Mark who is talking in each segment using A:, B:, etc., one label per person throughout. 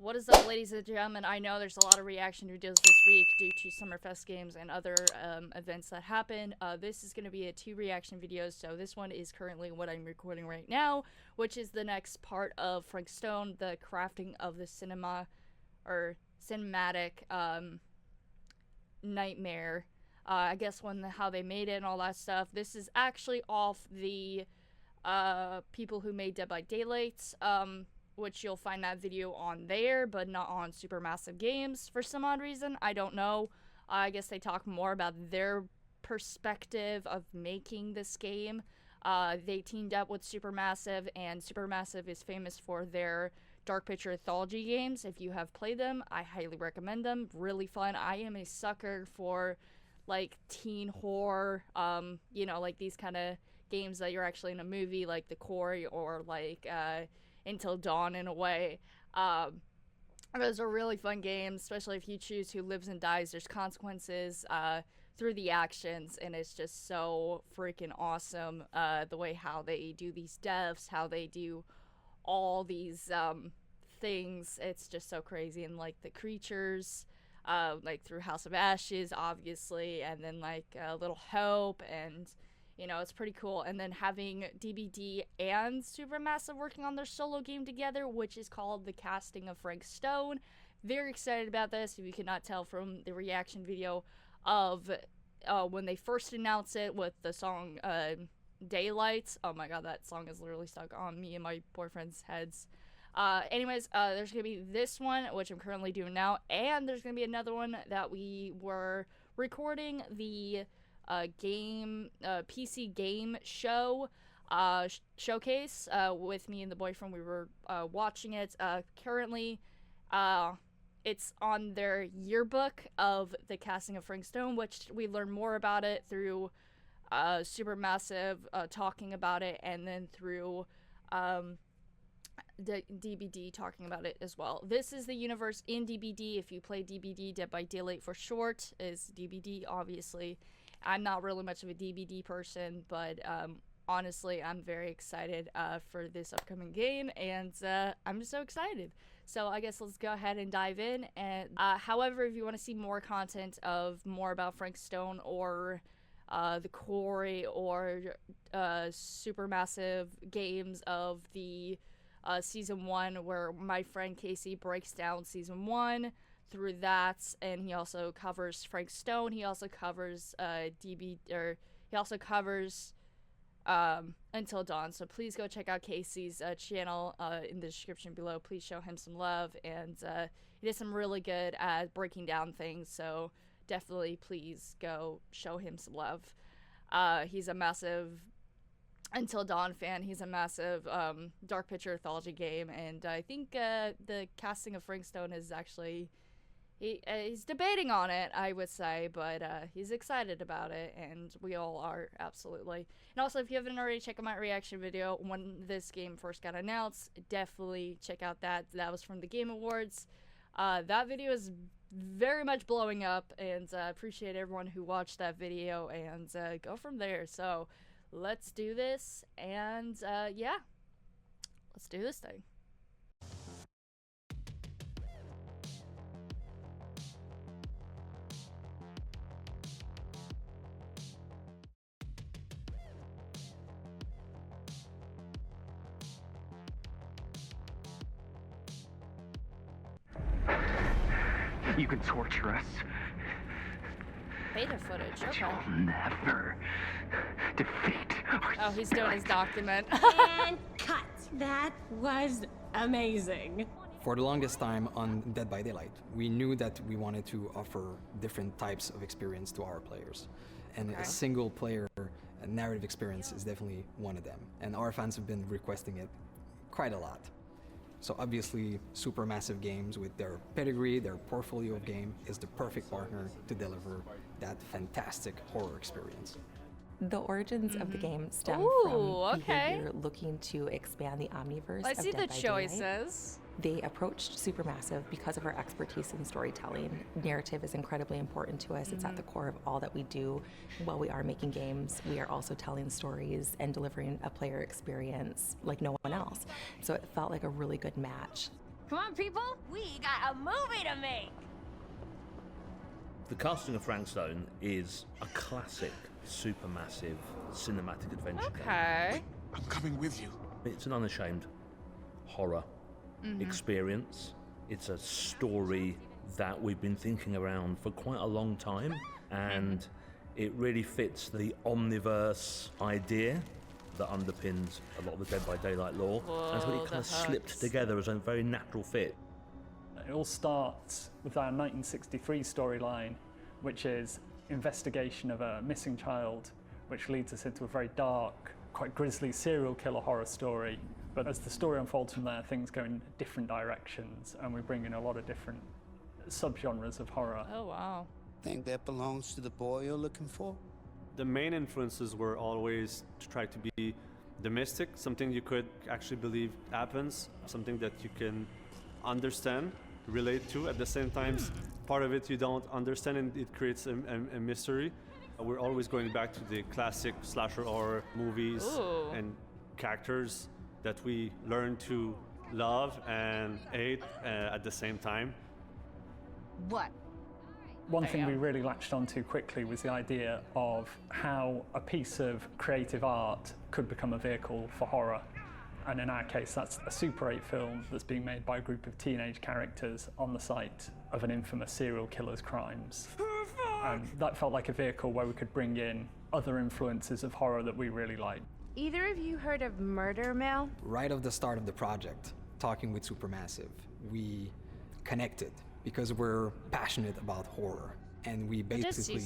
A: What is up, ladies and gentlemen? I know there's a lot of reaction videos this week due to Summerfest games and other events that happen. This is going to be a 2 reaction videos, so this one is currently what I'm recording right now, which is the next part of Frank Stone, the crafting of the cinematic nightmare. I guess how they made it and all that stuff. This is actually off the people who made Dead by Daylight, which you'll find that video on there, but not on Supermassive Games for some odd reason. I don't know. I guess they talk more about their perspective of making this game. They teamed up with Supermassive, and Supermassive is famous for their Dark Picture Anthology games. If you have played them, I highly recommend them. Really fun. I am a sucker for, like, teen horror, you know, like these kind of games that you're actually in a movie, like The Quarry or, like, Until Dawn in a way. Those are really fun games, especially if you choose who lives and dies. There's consequences through the actions, and it's just so freaking awesome. The way how they do these deaths, how they do all these things, it's just so crazy. And like the creatures, like through House of Ashes, obviously, and then like Little Hope, and you know, it's pretty cool. And then having DBD and Supermassive working on their solo game together, which is called The Casting of Frank Stone. Very excited about this, if you cannot tell from the reaction video of when they first announced it with the song Daylight. Oh my god, that song is literally stuck on me and my boyfriend's heads. Anyways, there's going to be this one, which I'm currently doing now, and there's going to be another one that we were recording, the PC game show showcase with me and the boyfriend. We were watching it. Currently, it's on their yearbook of the casting of Frank Stone, which we learn more about it through Supermassive talking about it, and then through the DBD talking about it as well. This is the universe in DBD. If you play DBD, Dead by Daylight for short, is DBD, obviously. I'm not really much of a DBD person, but honestly, I'm very excited for this upcoming game, and I'm just so excited. So I guess let's go ahead and dive in. And however, if you want to see more content of more about Frank Stone or the Quarry or Supermassive Games of the Season 1, where my friend Casey breaks down Season 1, through that, and he also covers Frank Stone. He also covers he also covers Until Dawn. So please go check out Casey's channel in the description below. Please show him some love, and he does some really good at breaking down things. So definitely, please go show him some love. He's a massive Until Dawn fan. He's a massive Dark Picture Anthology game, and I think the casting of Frank Stone is actually. He's debating on it, I would say, but he's excited about it, and we all are, absolutely. And also, if you haven't already checked out my reaction video when this game first got announced, definitely check out that. That was from the Game Awards. That video is very much blowing up, and I appreciate everyone who watched that video, and go from there. So, let's do this, and yeah, let's do this thing.
B: You can torture us.
A: Beta footage, okay.
B: You'll never defeat our
A: Oh, he's doing his document.
C: And cut. That was amazing.
D: For the longest time on Dead by Daylight, we knew that we wanted to offer different types of experience to our players. And a single player narrative experience is definitely one of them. And our fans have been requesting it quite a lot. So obviously, Supermassive Games, with their pedigree, their portfolio of game, is the perfect partner to deliver that fantastic horror experience.
E: The origins of the game stem from Behaviour looking to expand the omniverse
A: I
E: of
A: see
E: Dead
A: the
E: by
A: choices.
E: Daylight. They approached Supermassive because of our expertise in storytelling. Narrative is incredibly important to us. It's at the core of all that we do. While we are making games, we are also telling stories and delivering a player experience like no one else. So it felt like a really good match.
C: Come on, people. We got a movie to make.
F: The casting of Frank Stone is a classic, supermassive cinematic adventure game.
A: Okay.
G: I'm coming with you.
F: It's an unashamed horror experience. It's a story that we've been thinking around for quite a long time, and it really fits the omniverse idea that underpins a lot of the Dead by Daylight lore. And so it kind of slipped together as a very natural fit.
H: It all starts with our 1963 storyline, which is investigation of a missing child, which leads us into a very dark, quite grisly serial killer horror story. But as the story unfolds from there, things go in different directions, and we bring in a lot of different subgenres of horror.
A: Oh, wow.
I: Think that belongs to the boy you're looking for?
J: The main influences were always to try to be the mystic, something you could actually believe happens, something that you can understand, relate to. At the same time, part of it you don't understand, and it creates a mystery. We're always going back to the classic slasher horror movies and characters that we learn to love and hate at the same time.
C: What?
H: One thing we really latched onto quickly was the idea of how a piece of creative art could become a vehicle for horror. And in our case, that's a Super 8 film that's being made by a group of teenage characters on the site of an infamous serial killer's crimes. And that felt like a vehicle where we could bring in other influences of horror that we really like.
K: Either of you heard of Murder Mill?
D: Right at the start of the project, talking with Supermassive, we connected because we're passionate about horror, and we basically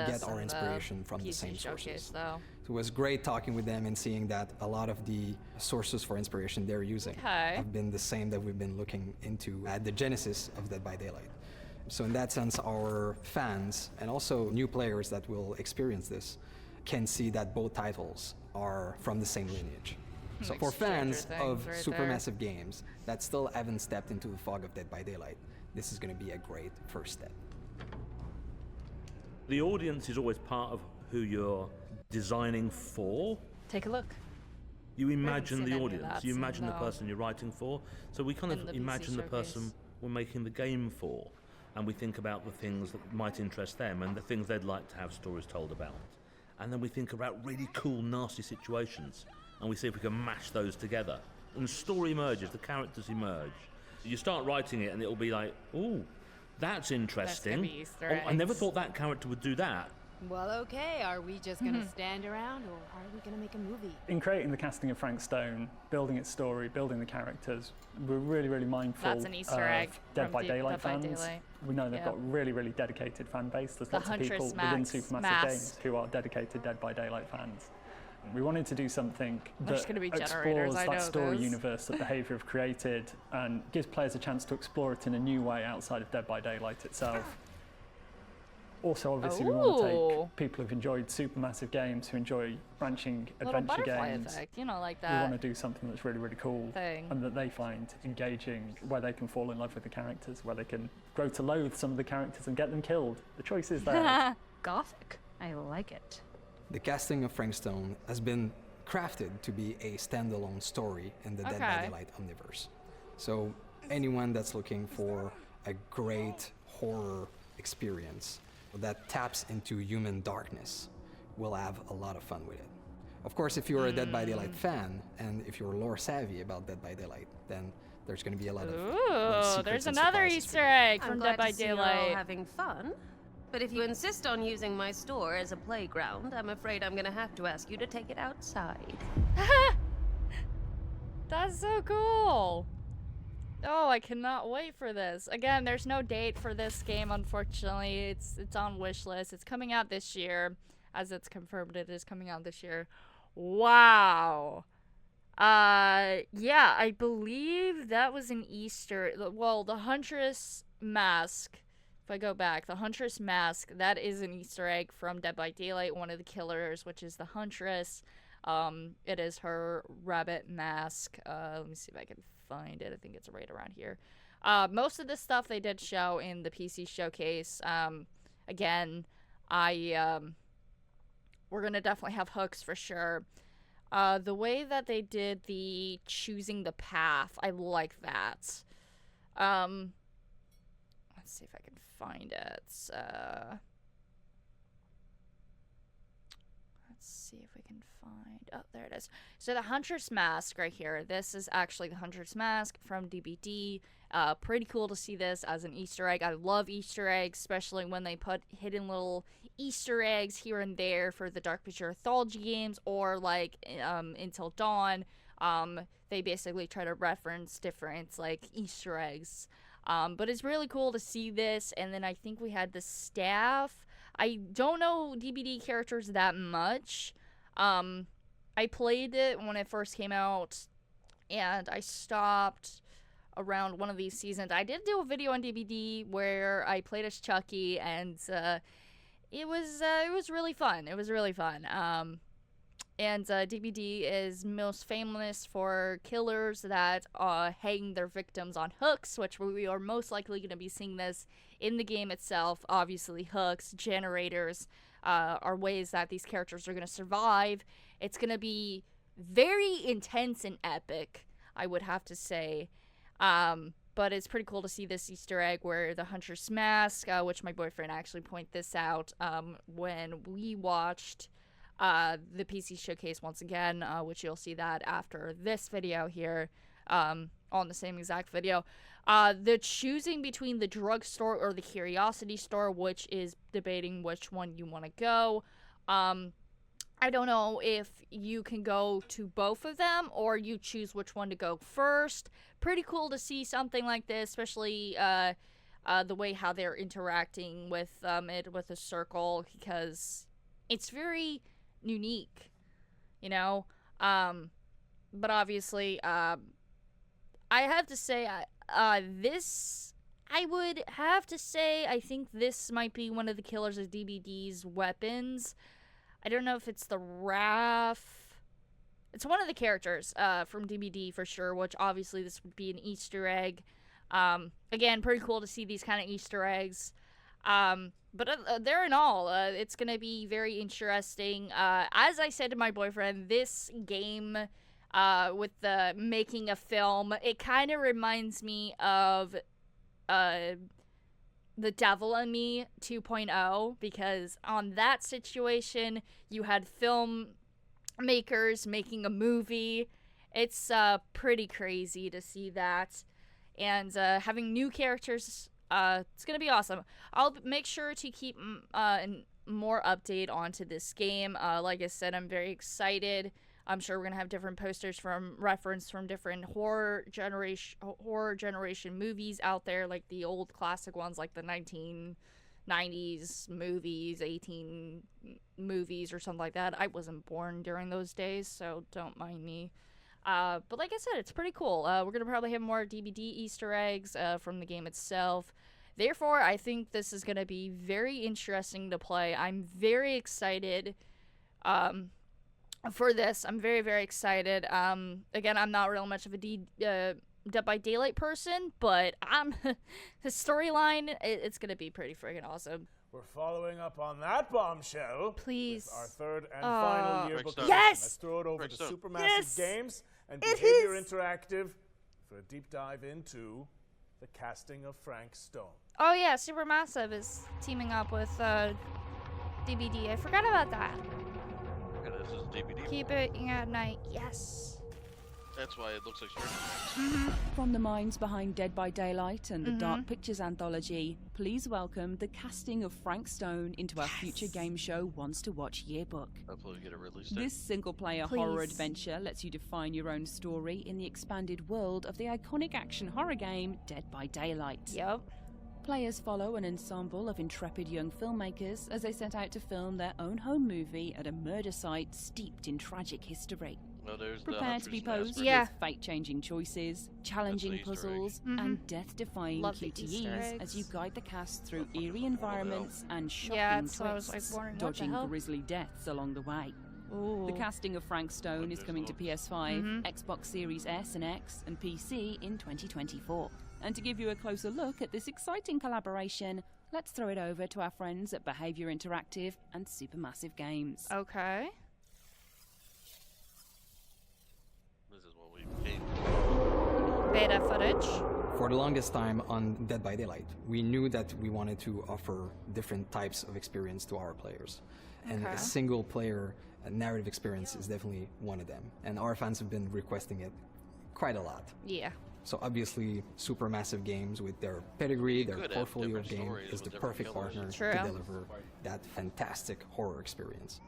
D: get our inspiration from the same sources. So it was great talking with them and seeing that a lot of the sources for inspiration they're using have been the same that we've been looking into at the genesis of Dead by Daylight. So in that sense, our fans and also new players that will experience this can see that both titles are from the same lineage. So for fans of Supermassive Games that still haven't stepped into the fog of Dead by Daylight, this is going to be a great first step.
F: The audience is always part of who you're designing for.
A: Take a look.
F: You imagine the audience, you imagine the person you're writing for. So we kind of imagine the person we're making the game for, and we think about the things that might interest them and the things they'd like to have stories told about. And then we think about really cool, nasty situations, and we see if we can mash those together. And the story emerges, the characters emerge. You start writing it and it'll be like, ooh, that's interesting. I never thought that character would do that.
K: Well, okay, are we just gonna stand around, or are we gonna make a movie?
H: In creating the casting of Frank Stone, building its story, building the characters, we're really, really mindful
A: That's an Easter egg
H: Dead by Daylight
A: Dead by
H: fans.
A: Daylight.
H: We know they've got really, really dedicated fan base. There's lots of people within Supermassive Games who are dedicated Dead by Daylight fans. We wanted to do something that explores that story universe that Behaviour have created and gives players a chance to explore it in a new way outside of Dead by Daylight itself. Also, obviously, we want to take people who've enjoyed Supermassive Games, who enjoy branching adventure games.
A: Effect, you know, like that.
H: We want to do something that's really, really cool and that they find engaging, where they can fall in love with the characters, where they can grow to loathe some of the characters and get them killed. The choice is theirs.
L: Gothic. I like it.
D: The casting of Frank Stone has been crafted to be a standalone story in the Dead by Daylight omniverse. So anyone that's looking for a great horror experience that taps into human darkness will have a lot of fun with it. Of course, if you're a Dead by Daylight fan and if you're lore savvy about Dead by Daylight, then there's going to be a lot of
A: Ooh, there's another Easter egg from Dead by Daylight.
C: I'm glad to see you're all having fun. But if you insist on using my store as a playground, I'm afraid I'm gonna have to ask you to take it outside.
A: That's so cool. Oh, I cannot wait for this. Again, there's no date for this game, unfortunately. It's on wishlist. It's coming out this year. As it's confirmed, it is coming out this year. Wow. Yeah, I believe that was an Easter. Well, the Huntress mask. If I go back, the Huntress mask, that is an Easter egg from Dead by Daylight, one of the killers, which is the Huntress. It is her rabbit mask. Let me see if I can find it. I think it's right around here. Most of this stuff they did show in the PC showcase. Again, we're going to definitely have hooks for sure. The way that they did the choosing the path, I like that. Let's see if I can find it. Let's see if we can find... Oh, there it is. So the Hunter's Mask right here. This is actually the Hunter's Mask from DBD. Pretty cool to see this as an Easter egg. I love Easter eggs, especially when they put hidden little Easter eggs here and there for the Dark Picture Anthology games, or like Until Dawn. They basically try to reference different like Easter eggs. But it's really cool to see this. And then I think we had the staff. I don't know DBD characters that much. I played it when it first came out, and I stopped around one of these seasons. I did do a video on DBD where I played as Chucky, and it was really fun. It was really fun. And DBD is most famous for killers that hang their victims on hooks, which we are most likely going to be seeing this in the game itself. Obviously, hooks, generators are ways that these characters are going to survive. It's going to be very intense and epic, I would have to say. But it's pretty cool to see this Easter egg where the Hunter's Mask, which my boyfriend actually pointed this out when we watched the PC Showcase once again, which you'll see that after this video here, on the same exact video. The choosing between the drugstore or the Curiosity Store, which is debating which one you want to go. I don't know if you can go to both of them or you choose which one to go first. Pretty cool to see something like this, especially the way how they're interacting with it with a circle, because it's very unique, you know. But obviously, I have to say, this, I would have to say, I think this might be one of the killers of DBD's weapons. I don't know if it's the RAF. It's one of the characters from DBD for sure, which obviously this would be an Easter egg. Again, pretty cool to see these kind of Easter eggs. But there in all, it's going to be very interesting. As I said to my boyfriend, this game, with the making a film, it kind of reminds me of The Devil in Me 2.0, because on that situation, you had filmmakers making a movie. It's pretty crazy to see that. And having new characters, it's going to be awesome. I'll make sure to keep more update onto this game. Like I said, I'm very excited. I'm sure we're going to have different posters from different horror generation movies out there, like the old classic ones, like the 1990s movies, 18 movies or something like that. I wasn't born during those days, so don't mind me. But like I said, it's pretty cool. We're going to probably have more DBD Easter eggs from the game itself. Therefore, I think this is going to be very interesting to play. I'm very excited for this. I'm very, very excited. Again, I'm not real much of a Dead by Daylight person, but the storyline, it's going to be pretty friggin' awesome.
G: We're following up on that bombshell.
A: Please.
G: With our third and final yearbook.
A: Yes!
G: Let's throw it over to Supermassive Games and Behaviour Interactive for a deep dive into the casting of Frank Stone.
A: Oh yeah, Supermassive is teaming up with DBD. I forgot about that.
M: And this is DVD.
A: Keep it at night. Yes.
M: That's why it looks like
N: From the minds behind Dead by Daylight and the Dark Pictures Anthology, please welcome the casting of Frank Stone into our future game show Wants to Watch yearbook.
M: Hopefully we get a release date.
N: This single-player horror adventure lets you define your own story in the expanded world of the iconic action horror game Dead by Daylight.
A: Yep.
N: Players follow an ensemble of intrepid young filmmakers as they set out to film their own home movie at a murder site steeped in tragic history.
M: Well, there's
N: Prepare to be posed with fate-changing choices, challenging puzzles, and death-defying QTEs as you guide the cast through eerie environments and shocking twists, dodging grisly deaths along the way.
A: Ooh.
N: The casting of Frank Stone is coming to PS5, Xbox Series S and X, and PC in 2024. And to give you a closer look at this exciting collaboration, let's throw it over to our friends at Behaviour Interactive and Supermassive Games.
A: Okay.
M: This is what we paid
A: Beta footage.
D: For the longest time on Dead by Daylight, we knew that we wanted to offer different types of experience to our players. And a single player narrative experience is definitely one of them. And our fans have been requesting it quite a lot.
A: Yeah.
D: So obviously, Supermassive Games, with their pedigree, their portfolio of game, is the perfect partner to deliver that fantastic horror experience.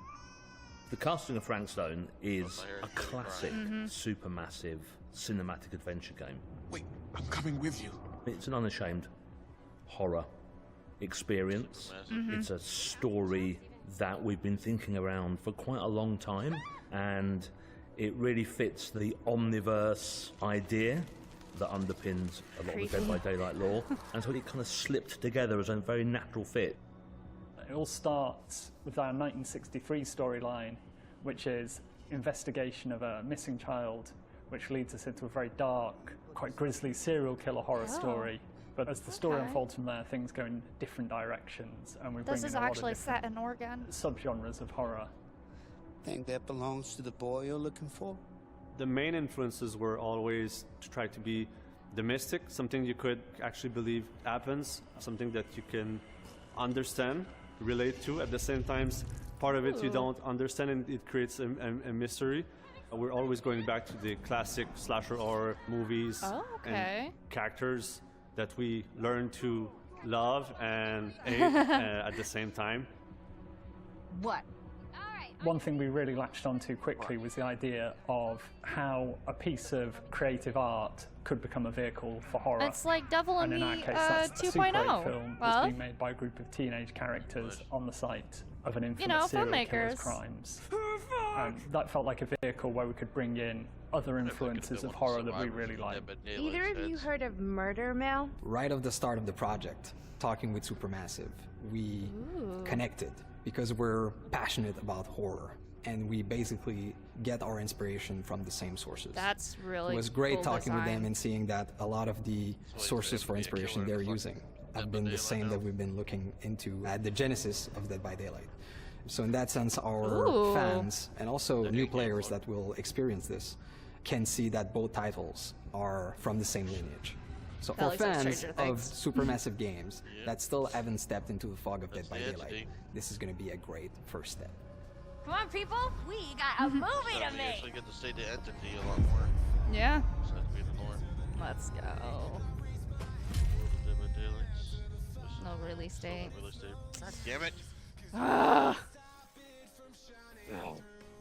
F: The casting of Frank Stone is a classic Supermassive cinematic adventure game.
O: Wait, I'm coming with you.
F: It's an unashamed horror experience. It's a story that we've been thinking around for quite a long time, and it really fits the omniverse idea that underpins a lot of the Dead by Daylight lore, and so it kind of slipped together as a very natural fit.
H: It all starts with our 1963 storyline, which is investigation of a missing child, which leads us into a very dark, quite grisly serial killer horror story. But as the story unfolds from there, things go in different directions, and we bring in a lot of
A: set in Oregon.
H: Subgenres of horror.
I: Think that belongs to the boy you're looking for?
J: The main influences were always to try to be the mystic, something you could actually believe happens, something that you can understand, relate to. At the same time, part of it you don't understand, and it creates a mystery. We're always going back to the classic slasher horror movies and characters that we learn to love and hate at the same time.
K: What?
H: One thing we really latched onto quickly was the idea of how a piece of creative art could become a vehicle for horror.
A: It's like Devil in
H: in
A: Me
H: our case, that's a Super
A: 2.0.
H: film that's being made by a group of teenage characters on the site of an infamous serial killer's crimes. And that felt like a vehicle where we could bring in other influences of horror that we really like.
K: Either of you heard of Murder Mill?
D: Right off the start of the project, talking with Supermassive, we connected because we're passionate about horror, and we basically get our inspiration from the same sources.
A: That's really
D: It was great
A: cool
D: talking with
A: design.
D: them and seeing that a lot of the sources for inspiration they're using have been the same that we've been looking into at the genesis of Dead by Daylight. So in that sense, our fans and also new players that will experience this can see that both titles are from the same lineage. So for fans of Supermassive Games that still haven't stepped into the fog of Dead by Daylight, this is going to be a great first step.
K: Come on, people! We got a movie to
M: You
K: make!
M: actually get to say the entity a lot more.
A: Yeah.
M: So that'd be the lore.
A: Let's go. No release date.
M: God damn it!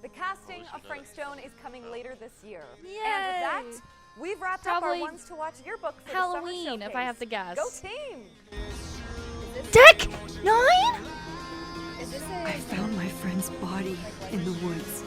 P: The casting of Frank Stone is coming later this year.
A: Yay!
P: And with that, we've wrapped up our ones to watch yearbook for
A: Halloween,
P: the summer
A: if I have to guess.
P: Go team!
A: Deck 9?
P: Is this
Q: I found my friend's body in the woods.